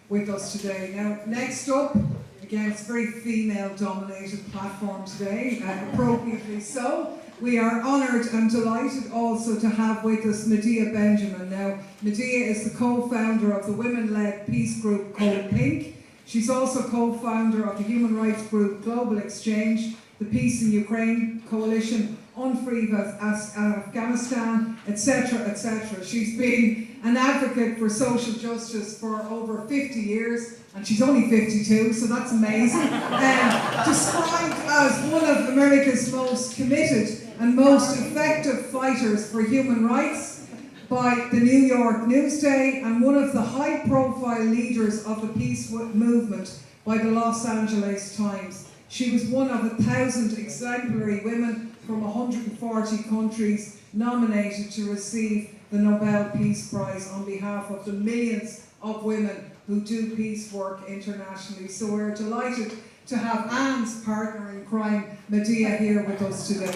with us today. Now, next up, again, it's a very female-dominated platform today, appropriately so. We are honoured and delighted also to have with us Madea Benjamin. Now, Madea is the co-founder of the women-led peace group Code Pink. She's also co-founder of the human rights group Global Exchange, the Peace in Ukraine Coalition, Unfree Afghanistan, etc., etc. She's been an advocate for social justice for over 50 years, and she's only 52, so that's amazing. Described as one of America's most committed and most effective fighters for human rights by the New York Newsday, and one of the high-profile leaders of the peace movement by the Los Angeles Times. She was one of 1,000 exemplary women from 140 countries nominated to receive the Nobel Peace Prize on behalf of the millions of women who do peace work internationally. So we're delighted to have Anne's partner in crime, Madea, here with us today.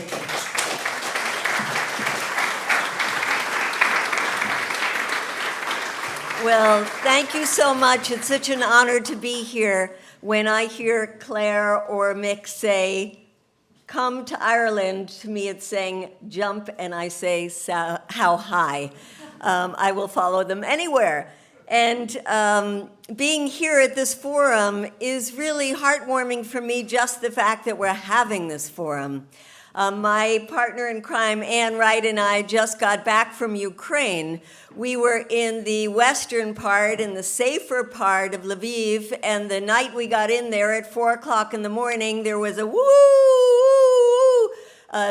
Well, thank you so much. It's such an honor to be here. When I hear Clare or Mick say, come to Ireland, to me it's saying jump, and I say how high. I will follow them anywhere. And being here at this forum is really heartwarming for me, just the fact that we're having this forum. My partner in crime, Ann Wright, and I just got back from Ukraine. We were in the western part, in the safer part of Lviv, and the night we got in there at 4 o'clock in the morning, there was a woo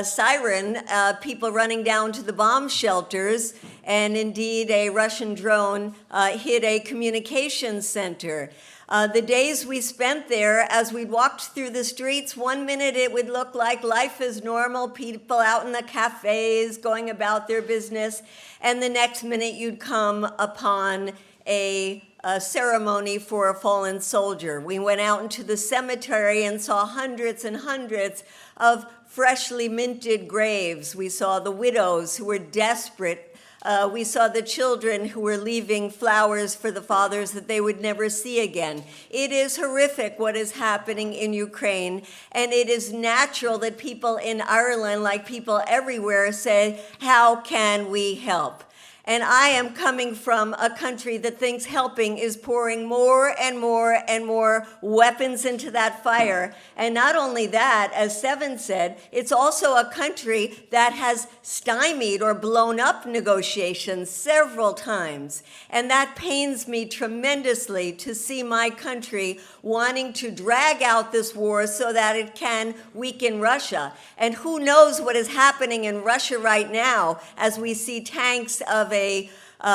siren, people running down to the bomb shelters, and indeed a Russian drone hit a communications center. The days we spent there, as we walked through the streets, 1 minute it would look like life is normal, people out in the cafes going about their business, and the next minute you'd come upon a ceremony for a fallen soldier. We went out into the cemetery and saw hundreds and hundreds of freshly minted graves. We saw the widows who were desperate. We saw the children who were leaving flowers for the fathers that they would never see again. It is horrific what is happening in Ukraine, and it is natural that people in Ireland, like people everywhere, say, how can we help? And I am coming from a country that thinks helping is pouring more and more and more weapons into that fire. And not only that, as Seven said, it's also a country that has stymied or blown up negotiations several times. And that pains me tremendously to see my country wanting to drag out this war so that it can weaken Russia. And who knows what is happening in Russia right now as we see tanks of a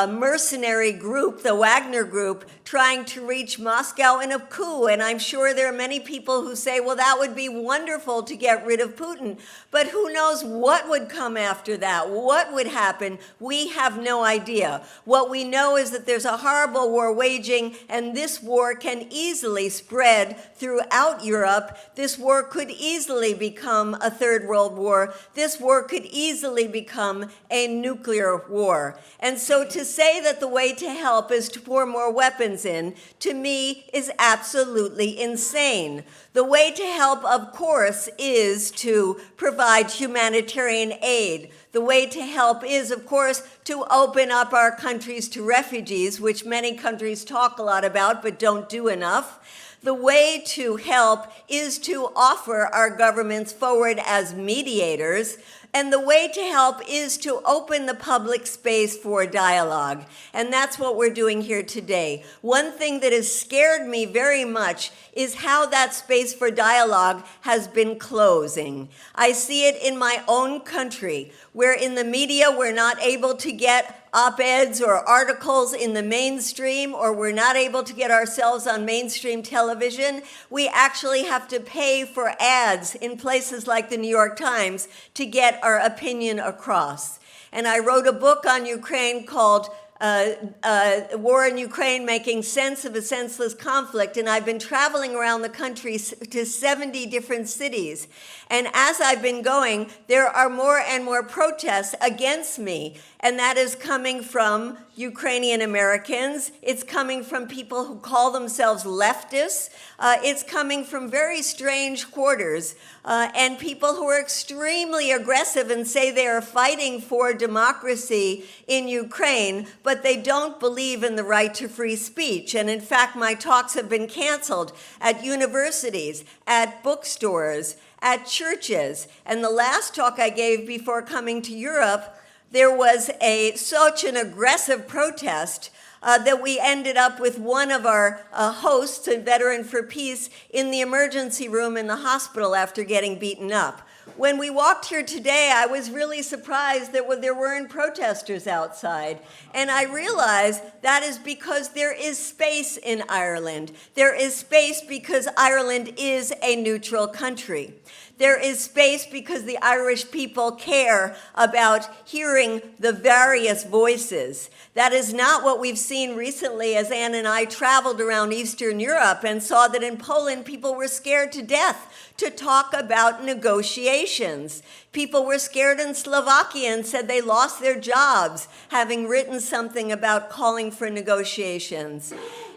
mercenary group, the Wagner group, trying to reach Moscow in a coup. And I'm sure there are many people who say, well, that would be wonderful to get rid of Putin. But who knows what would come after that? What would happen? We have no idea. What we know is that there's a horrible war waging, and this war can easily spread throughout Europe. This war could easily become a third world war. This war could easily become a nuclear war. And so to say that the way to help is to pour more weapons in, to me, is absolutely insane. The way to help, of course, is to provide humanitarian aid. The way to help is, of course, to open up our countries to refugees, which many countries talk a lot about but don't do enough. The way to help is to offer our governments forward as mediators. And the way to help is to open the public space for dialogue. And that's what we're doing here today. One thing that has scared me very much is how that space for dialogue has been closing. I see it in my own country, where in the media we're not able to get op-eds or articles in the mainstream, or we're not able to get ourselves on mainstream television. We actually have to pay for ads in places like the New York Times to get our opinion across. And I wrote a book on Ukraine called War in Ukraine, Making Sense of a Senseless Conflict, and I've been traveling around the country to 70 different cities. And as I've been going, there are more and more protests against me, and that is coming from Ukrainian Americans. It's coming from people who call themselves leftists. It's coming from very strange quarters and people who are extremely aggressive and say they are fighting for democracy in Ukraine, but they don't believe in the right to free speech. And in fact, my talks have been canceled at universities, at bookstores, at churches. And the last talk I gave before coming to Europe, there was such an aggressive protest that we ended up with one of our hosts, a veteran for peace, in the emergency room in the hospital after getting beaten up. When we walked here today, I was really surprised that there weren't protesters outside. And I realized that is because there is space in Ireland. There is space because Ireland is a neutral country. There is space because the Irish people care about hearing the various voices. That is not what we've seen recently as Anne and I traveled around Eastern Europe and saw that in Poland people were scared to death to talk about negotiations. People were scared in Slovakia and said they lost their jobs, having written something about calling for negotiations.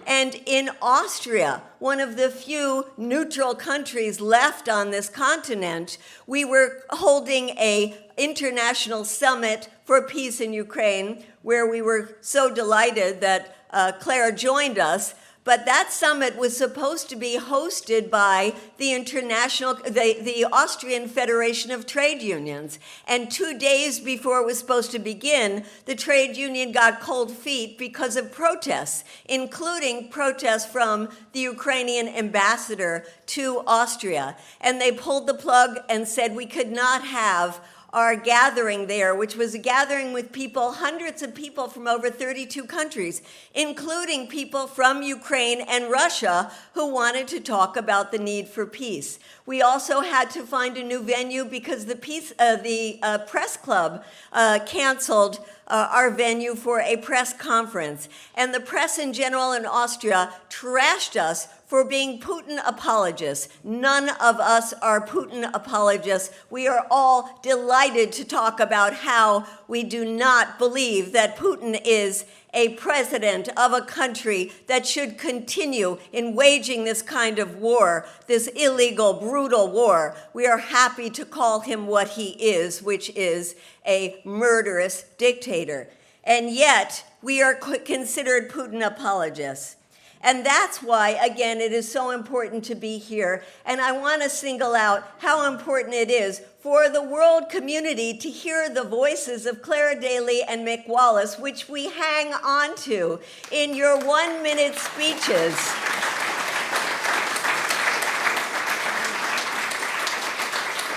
And in Austria, one of the few neutral countries left on this continent, we were holding an international summit for peace in Ukraine, where we were so delighted that Clare joined us. But that summit was supposed to be hosted by the Austrian Federation of Trade Unions. And 2 days before it was supposed to begin, the trade union got cold feet because of protests, including protests from the Ukrainian ambassador to Austria. And they pulled the plug and said we could not have our gathering there, which was a gathering with people, hundreds of people from over 32 countries, including people from Ukraine and Russia who wanted to talk about the need for peace. We also had to find a new venue because the press club canceled our venue for a press conference. And the press in general in Austria trashed us for being Putin apologists. None of us are Putin apologists. We are all delighted to talk about how we do not believe that Putin is a president of a country that should continue in waging this kind of war, this illegal, brutal war. We are happy to call him what he is, which is a murderous dictator. And yet, we are considered Putin apologists. And that's why, again, it is so important to be here. And I want to single out how important it is for the world community to hear the voices of Clare, Daly, and Mick Wallace, which we hang on to in your 1-minute speeches.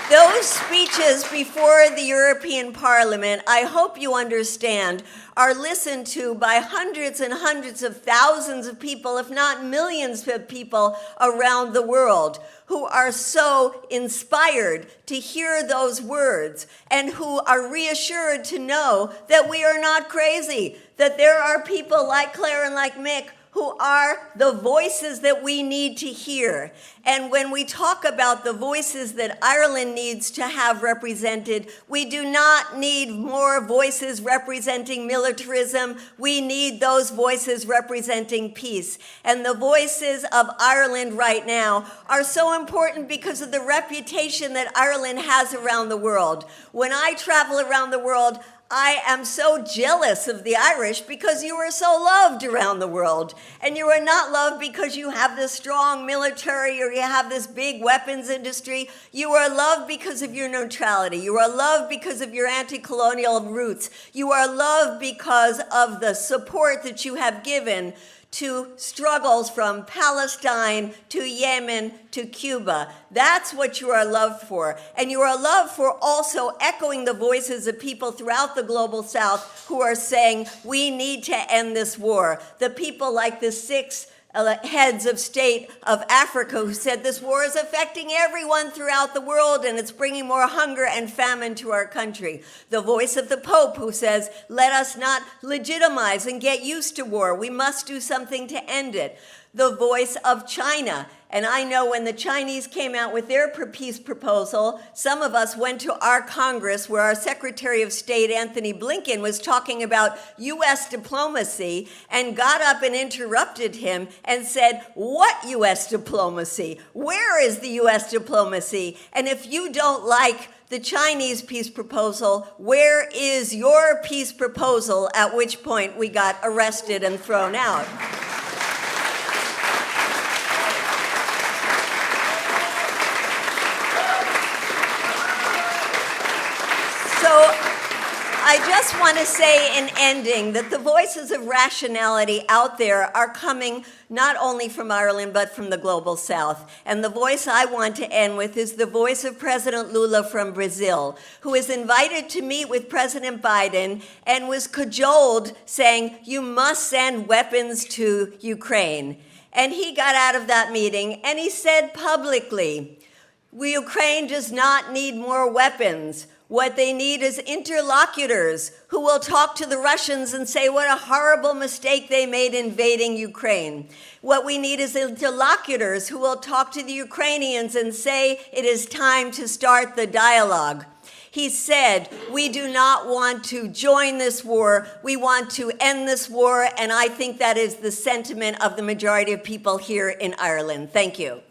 Those speeches before the European Parliament, I hope you understand, are listened to by hundreds and hundreds of thousands of people, if not millions of people around the world, who are so inspired to hear those words and who are reassured to know that we are not crazy, that there are people like Clare and like Mick who are the voices that we need to hear. And when we talk about the voices that Ireland needs to have represented, we do not need more voices representing militarism. We need those voices representing peace. And the voices of Ireland right now are so important because of the reputation that Ireland has around the world. When I travel around the world, I am so jealous of the Irish because you are so loved around the world. And you are not loved because you have this strong military or you have this big weapons industry. You are loved because of your neutrality. You are loved because of your anti-colonial roots. You are loved because of the support that you have given to struggles from Palestine to Yemen to Cuba. That's what you are loved for. And you are loved for also echoing the voices of people throughout the global south who are saying, we need to end this war. The people like the 6 heads of state of Africa who said this war is affecting everyone throughout the world and it's bringing more hunger and famine to our country. The voice of the Pope who says, let us not legitimize and get used to war. We must do something to end it. the voice of China. And I know when the Chinese came out with their peace proposal, some of us went to our Congress where our Secretary of State, Anthony Blinken, was talking about U.S. diplomacy and got up and interrupted him and said, "What U.S. diplomacy? Where is the U.S. diplomacy? And if you don't like the Chinese peace proposal, where is your peace proposal?" At which point we got arrested and thrown out. So I just want to say in ending that the voices of rationality out there are coming not only from Ireland, but from the global south. And the voice I want to end with is the voice of President Lula from Brazil, who was invited to meet with President Biden and was cajoled saying, "You must send weapons to Ukraine." And he got out of that meeting and he said publicly, Ukraine does not need more weapons. What they need is interlocutors who will talk to the Russians and say what a horrible mistake they made invading Ukraine. What we need is interlocutors who will talk to the Ukrainians and say it is time to start the dialogue. He said, we do not want to join this war, we want to end this war, and I think that is the sentiment of the majority of people here in Ireland. Thank you.